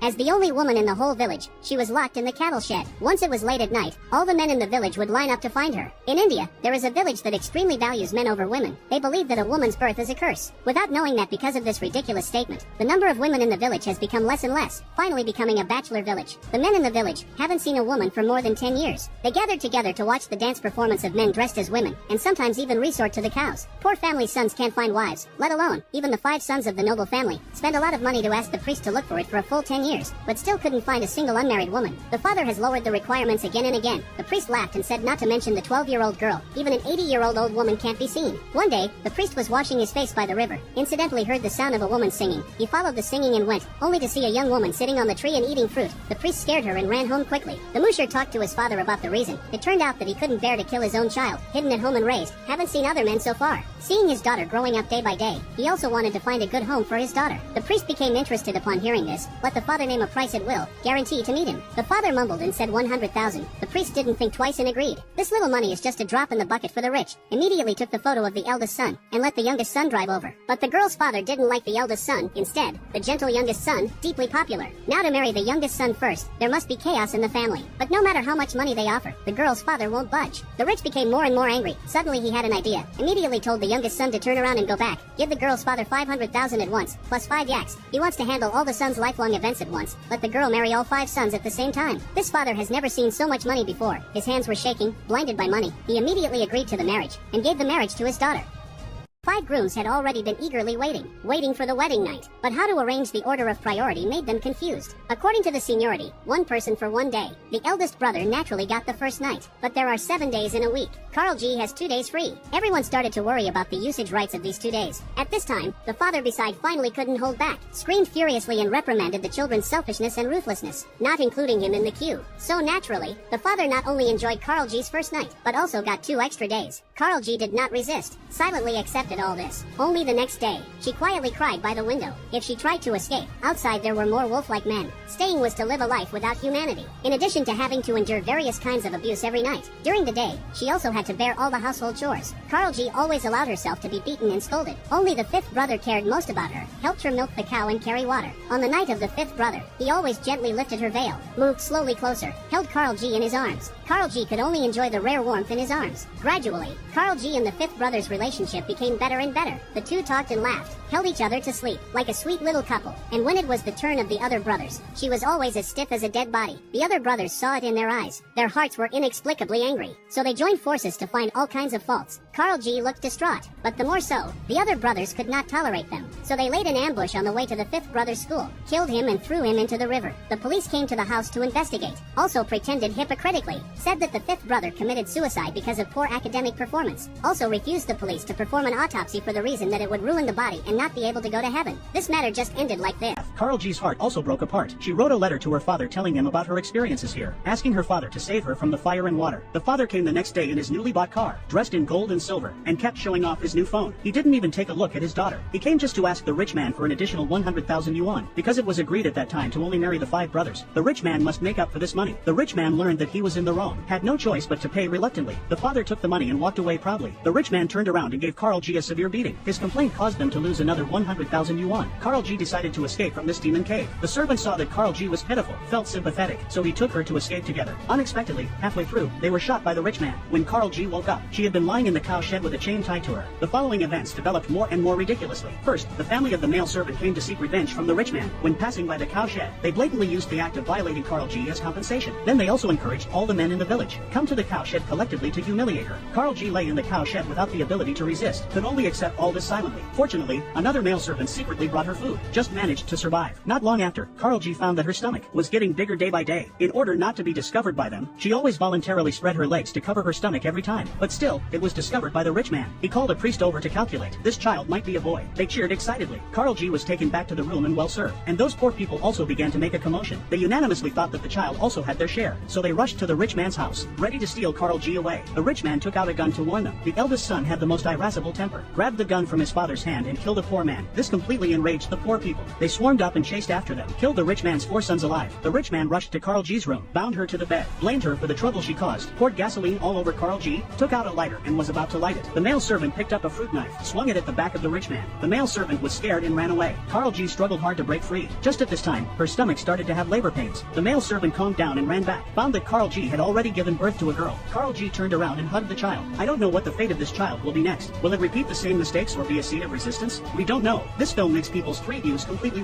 As the only woman in the whole village, she was locked in the cattle shed. Once it was late at night, all the men in the village would line up to find her. In India, there is a village that extremely values men over women. They believe that a woman's birth is a curse. Without knowing that because of this ridiculous statement, the number of women in the village has become less and less, finally becoming a bachelor village. The men in the village haven't seen a woman for more than 10 years. They gathered together to watch the dance performance of men dressed as women, and sometimes even resort to the cows. Poor families' sons can't find wives, let alone even the 5 sons of the noble family. Spend a lot of money to ask the priest to look for it for a full 10 years, but still couldn't find a single unmarried woman. The father has lowered the requirements again and again. The priest laughed and said not to mention the 12-year-old girl. Even an 80-year-old old woman can't be seen. One day, the priest was washing his face by the river, incidentally heard the sound of a woman singing. He followed the singing and went, only to see a young woman sitting on the tree and eating fruit. The priest scared her and ran home quickly. The musher talked to his father about the reason. It turned out that he couldn't bear to kill his own child, hidden at home and raised. Haven't seen other men so far. Seeing his daughter growing up day by day, he also wanted to find a good home for his daughter. The priest became interested upon hearing this. Let the father name a price at will, guarantee to meet him. The father mumbled and said 100,000. The priest didn't think twice and agreed. This little money is just a drop in the bucket for the rich. Immediately took the photo of the eldest son and let the youngest son drive over. But the girl's father didn't like the eldest son. Instead, the gentle youngest son, deeply popular. Now to marry the youngest son first, there must be chaos in the family. But no matter how much money they offer, the girl's father won't budge. The rich became more and more angry. Suddenly he had an idea. Immediately told the youngest son to turn around and go back. Give the girl's father 500,000 at once, plus 5 yaks. He wants to handle all the son's lifelong events at once. Let the girl marry all 5 sons at the same time. This father has never seen so much money before. His hands were shaking, blinded by money. He immediately agreed to the marriage, and gave the marriage to his daughter. 5 grooms had already been eagerly waiting for the wedding night. But how to arrange the order of priority made them confused. According to the seniority, 1 person for 1 day. The eldest brother naturally got the first night. But there are 7 days in a week. Karl G has 2 days free. Everyone started to worry about the usage rights of these 2 days. At this time, the father beside finally couldn't hold back. Screamed furiously and reprimanded the children's selfishness and ruthlessness, not including him in the queue. So naturally, the father not only enjoyed Karl G's first night, but also got 2 extra days. Karl G did not resist, silently accepted all this. Only the next day, she quietly cried by the window. If she tried to escape, outside there were more wolf-like men. Staying was to live a life without humanity, in addition to having to endure various kinds of abuse every night. During the day, she also had to bear all the household chores. Karl G always allowed herself to be beaten and scolded. Only the 5th brother cared most about her, helped her milk the cow and carry water. On the night of the 5th brother, he always gently lifted her veil, moved slowly closer, held Karl G in his arms. Karl G could only enjoy the rare warmth in his arms. Gradually, Karl G and the 5th brother's relationship became better and better. The 2 talked and laughed, held each other to sleep, like a sweet little couple. And when it was the turn of the other brothers, she was always as stiff as a dead body. The other brothers saw it in their eyes. Their hearts were inexplicably angry. So they joined forces to find all kinds of faults. Karl G looked distraught, but the more so, the other brothers could not tolerate them. So they laid an ambush on the way to the 5th brother's school, killed him and threw him into the river. The police came to the house to investigate, also pretended hypocritically, said that the 5th brother committed suicide because of poor academic performance, also refused the police to perform an autopsy for the reason that it would ruin the body and not be able to go to heaven. This matter just ended like this. Karl G's heart also broke apart. She wrote a letter to her father telling him about her experiences here, asking her father to save her from the fire and water. The father came the next day in his newly bought car, dressed in gold and silver, and kept showing off his new phone. He didn't even take a look at his daughter. He came just to ask the rich man for an additional 100,000 yuan, because it was agreed at that time to only marry the 5 brothers. The rich man must make up for this money. The rich man learned that he was in the wrong, had no choice but to pay reluctantly. The father took the money and walked away proudly. The rich man turned around and gave Karl G a severe beating. His complaint caused them to lose another 100,000 yuan. Karl G decided to escape from this demon cave. The servant saw that Karl G was pitiful, felt sympathetic, so he took her to escape together. Unexpectedly, halfway through, they were shot by the rich man. When Karl G woke up, she had been lying in the cow shed with a chain tied to her. The following events developed more and more ridiculously. First, the family of the male servant came to seek revenge from the rich man. When passing by the cow shed, they blatantly used the act of violating Karl G as compensation. Then they also encouraged all the men in the village come to the cow shed collectively to humiliate her. Karl G lay in the cow shed without the ability to resist, could only accept all this silently. Fortunately, another male servant secretly brought her food, just managed to survive. Not long after, Karl G found that her stomach was getting bigger day by day. In order not to be discovered by them, she always voluntarily spread her legs to cover her stomach every time. But still, it was discovered by the rich man. He called a priest over to calculate. This child might be a boy. They cheered excitedly. Karl G was taken back to the room and well served. And those poor people also began to make a commotion. They unanimously thought that the child also had their share. So they rushed to the rich man's house, ready to steal Karl G away. The rich man took out a gun to warn them. The eldest son had the most irascible temper, grabbed the gun from his father's hand and killed a poor man. This completely enraged the poor people. They swarmed out up and chased after them, killed the rich man's 4 sons alive. The rich man rushed to Carl G's room, bound her to the bed, blamed her for the trouble she caused, poured gasoline all over Carl G, took out a lighter and was about to light it. The male servant picked up a fruit knife, swung it at the back of the rich man. The male servant was scared and ran away. Carl G struggled hard to break free. Just at this time, her stomach started to have labor pains. The male servant calmed down and ran back, found that Carl G had already given birth to a girl. Carl G turned around and hugged the child. I don't know what the fate of this child will be next. Will it repeat the same mistakes or be a seed of resistance? We don't know. This film makes people's 3 views completely